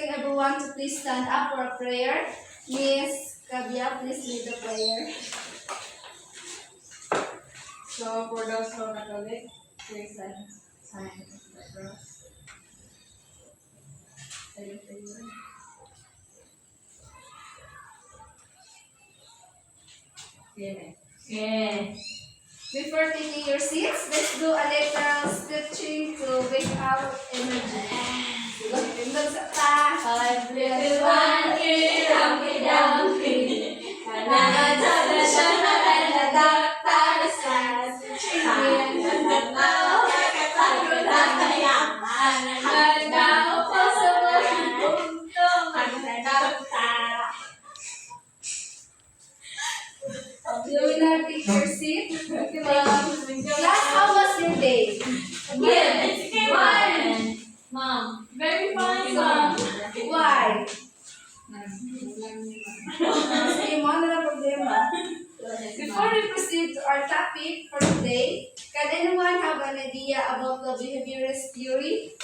requesting everyone to please stand up for a prayer. Miss Kabia, please lead the prayer. So, for those who are Catholic, please sign the cross. Yeah. Before taking your seats, let's do a little stretching to wake up energy. Tindog sa ta. Five little monkey, Humpty Dumpty, another siya na nagdakta na size. Kaya nagdaktaw, nakatago na kaya. Nagdaktaw pa sa mga punto, magdakta. You will now take your seat. Class, how was your day? Good, it's fun. Mom, very fun, Mom. Why? Sige mo, ano na problema? Before we proceed to our topic for today, can anyone have an idea about the behaviorist theory?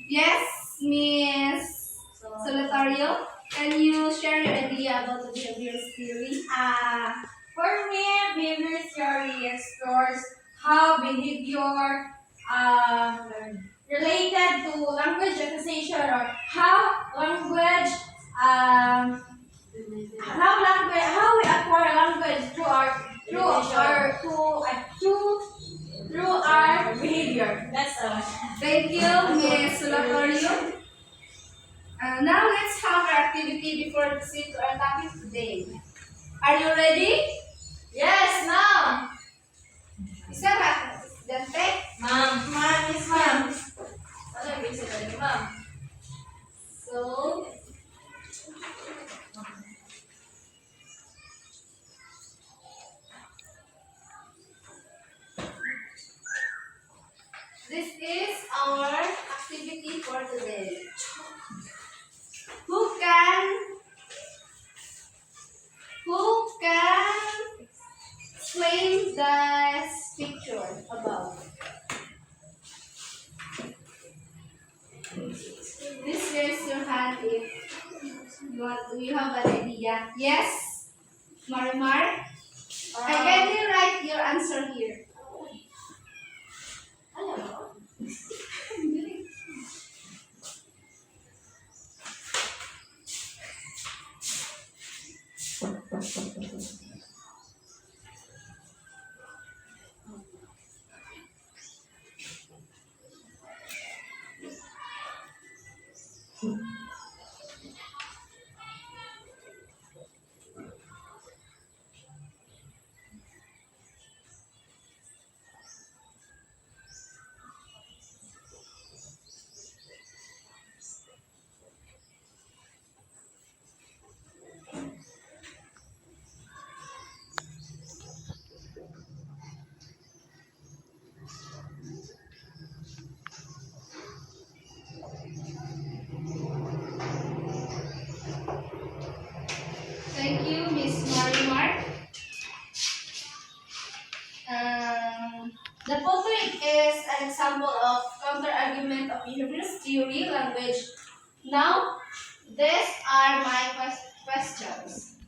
Yes, Miss Solitario, can you share your idea about the behaviorist theory? For me, behavior theory explores how behavior related to language acquisition, or how we acquire language through our behavior. That's all. Thank you, Miss Solitario. Now let's have our activity before we proceed to our topic today. Are you ready? Yes, Mom. Isa ka, Dante? Mom, yes, Mom. Ano yung basic ni Mom? So, this is our activity for today. Who can explain this picture above? Please raise your hand if you have an idea. Yes, Marimar? Can you write your answer here? Thank you, Miss Marimar. The following is an example of counter-argument of behaviorist theory language. Now, these are my questions.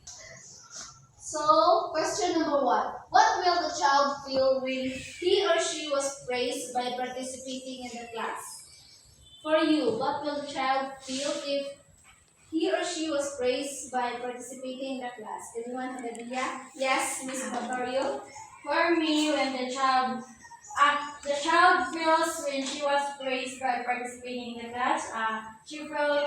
So, question number 1. What will the child feel when he or she was praised by participating in the class? For you, what will the child feel if he or she was praised by participating in the class? Anyone have an idea? Yes, Miss Batario. For me, when the child feels when she was praised by participating in the class, she felt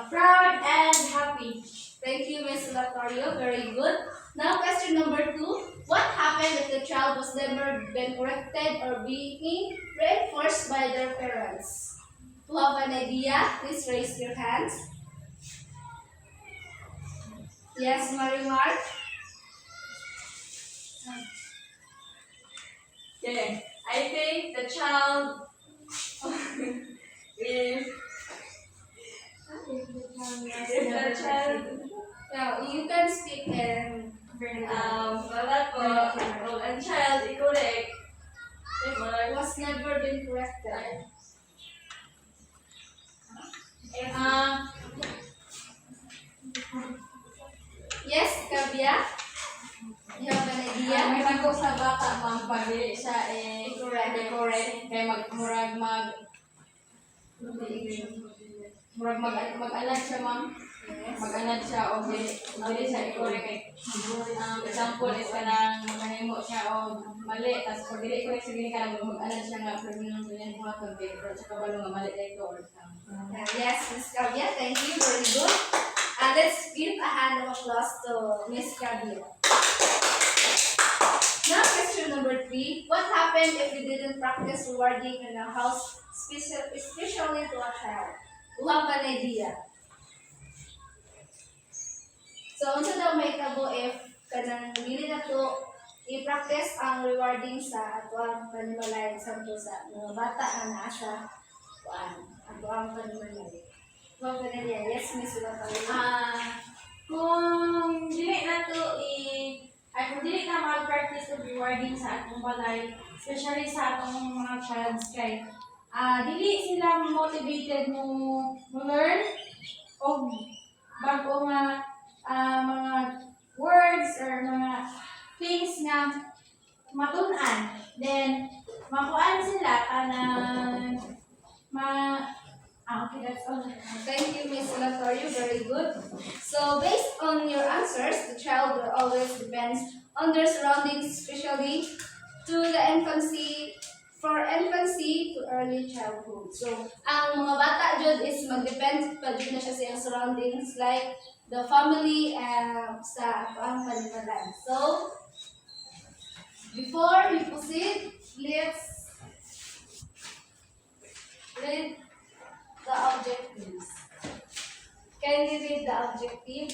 proud and happy. Thank you, Miss Latorio. Very good. Now, question number 2. What happened if the child was never been corrected or being reinforced by their parents? Who have an idea? Please raise your hands. Yes, Marimar? Yeah, I think the child if the child Now, you can speak and Wala po, kung ang child, i-correct. If Was never been corrected. if Yes, Kabia? You have an idea? May nagko sa bata, ma'am, pag dili siya Correct. correct, kay mag-alad siya, ma'am. Yes. Mag-alad siya o dili siya i-correct kay example is kanang makanimo siya o mali tas pag dili correct sa gini kanang mag-alad siya nga pero nang ganyan buhaton kay pero sa kabalo nga mali dito or Yes, Miss Kabia, thank you. Very good. Let's give a hand of applause to Miss Kabia. Now, question number 3. What happened if we didn't practice rewarding in a house, especially to a child? Who have an idea? So, unsa daw may tabo if kanang dili na to i-practice ang rewarding sa atuang panimalay sample sa mga bata na naa sa atuang panimalay. Who have an idea? Yes, Miss Ulatawin. kung dili na to kung dili na mag-practice of rewarding sa atong balay, especially sa atong mga childs kay dili sila motivated mo learn o bago nga mga words or mga things nga matun-an. Then, makuan sila okay, that's all. Thank you, Miss Latorio. Very good. So, based on your answers, the child will always depend on their surroundings, especially to the infancy, for infancy to early childhood. So, ang mga bata jud is mag-depend pa jud na siya sa iyang surroundings like the family and sa ang panimalay. So, before we proceed, let's read the objectives. Can you read the objective?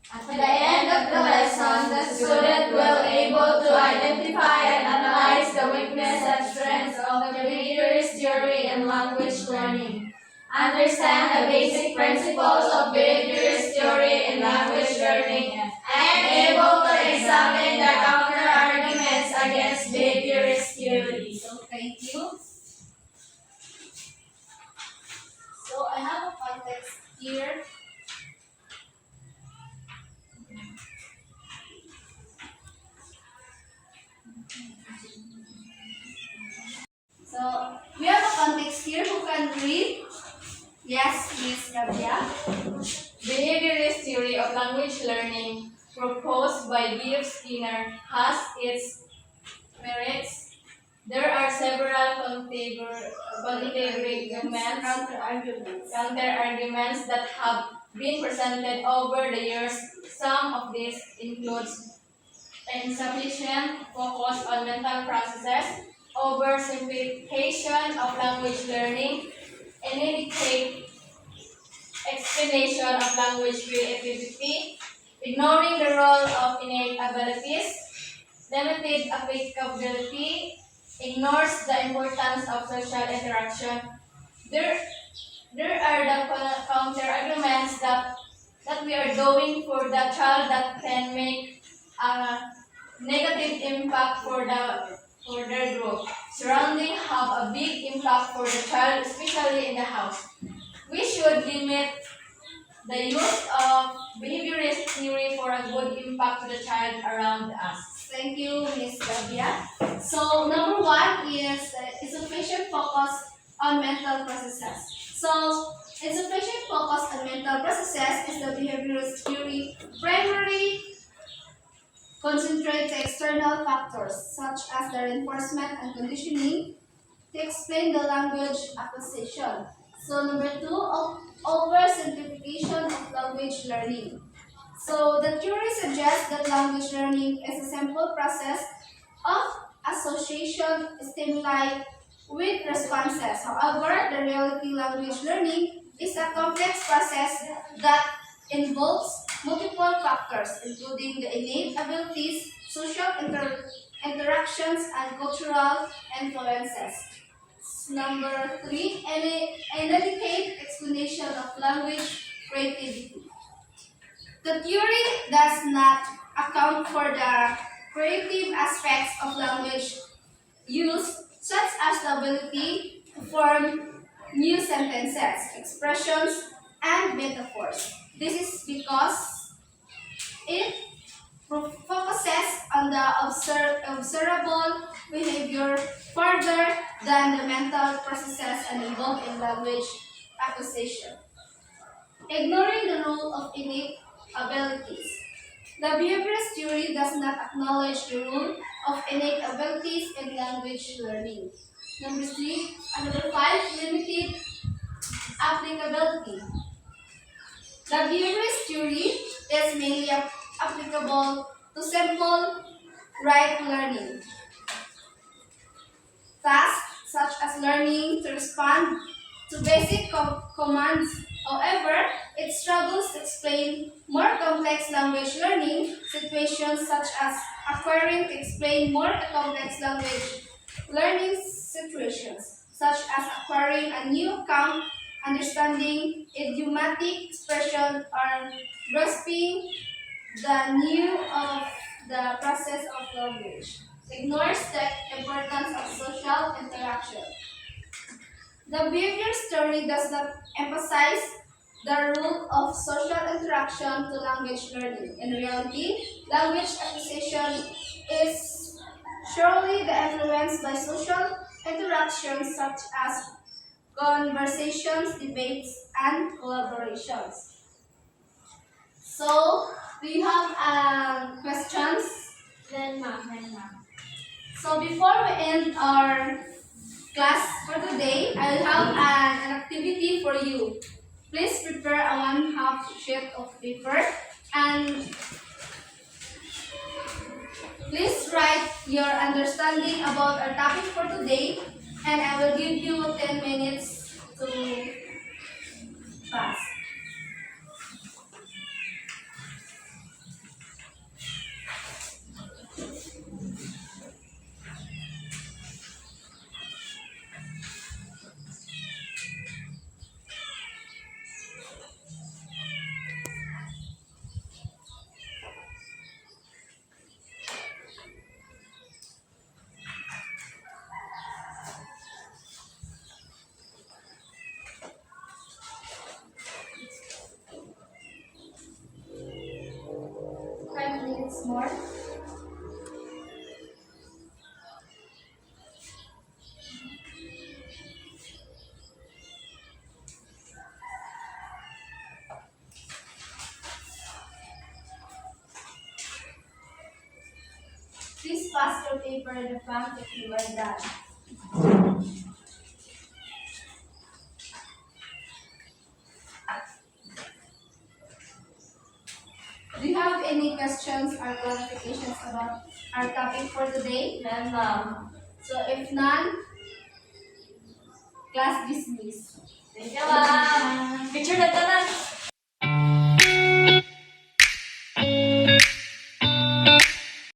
At the end of the lesson, the student will able to identify and analyze the weakness and strengths of the behaviorist theory in language learning, understand the basic principles of behaviorist theory in language learning, and able to examine the counter-arguments against behaviorist theory. So, thank you. So, I have a context here. So, we have a context here. Who can read? Yes, Miss Kabia. Behaviorist theory of language learning proposed by B.F. Skinner has its merits. There are several counter-arguments that have been presented over the years. Some of these includes insufficient focus on mental processes, oversimplification of language learning, inadequate explanation of language creativity, ignoring the role of innate abilities, limited applicability, ignores the importance of social interaction. There are the counter-arguments that we are doing for the child that can make a negative impact for their growth. Surrounding have a big impact for the child, especially in the house. We should limit the use of behaviorist theory for a good impact to the child around us. Thank you, Miss Kabia. So, number 1 is insufficient focus on mental processes. So, insufficient focus on mental processes is the behaviorist theory primarily concentrate the external factors such as the reinforcement and conditioning to explain the language acquisition. So, number 2, oversimplification of language learning. So, the theory suggests that language learning is a simple process of association stimuli with responses. However, the reality language learning is a complex process that involves multiple factors, including the innate abilities, social interactions, and cultural influences. Number 3, inadequate explanation of language creativity. The theory does not account for the creative aspects of language use, such as the ability to form new sentences, expressions, and metaphors. This is because it focuses on the observable behavior further than the mental processes and involved in language acquisition. Ignoring the role of innate abilities. The behaviorist theory does not acknowledge the role of innate abilities in language learning. Number 3, and number 5, limited applicability. The behaviorist theory is mainly applicable to simple right learning tasks such as learning to respond to basic commands. However, it struggles to explain more complex language learning situations such as acquiring to explain more complex language learning situations, such as acquiring a new account, understanding idiomatic expression, or grasping the new of the process of language. Ignores the importance of social interaction. The behavior story does not emphasize the role of social interaction to language learning. In reality, language acquisition is surely influenced by social interactions such as conversations, debates, and collaborations. So, do you have questions? Then ma'am. So before we end our class for today, I will have an activity for you. Please prepare a 1/2 sheet of paper and please write your understanding about our topic for today, and I will give you 10 minutes to pass. More. Please pass your paper in the front if you are done. Do you have any questions or clarifications about our topic for today? None, ma'am. So if none, class dismissed. Thank you, ma'am. Picture na tanan.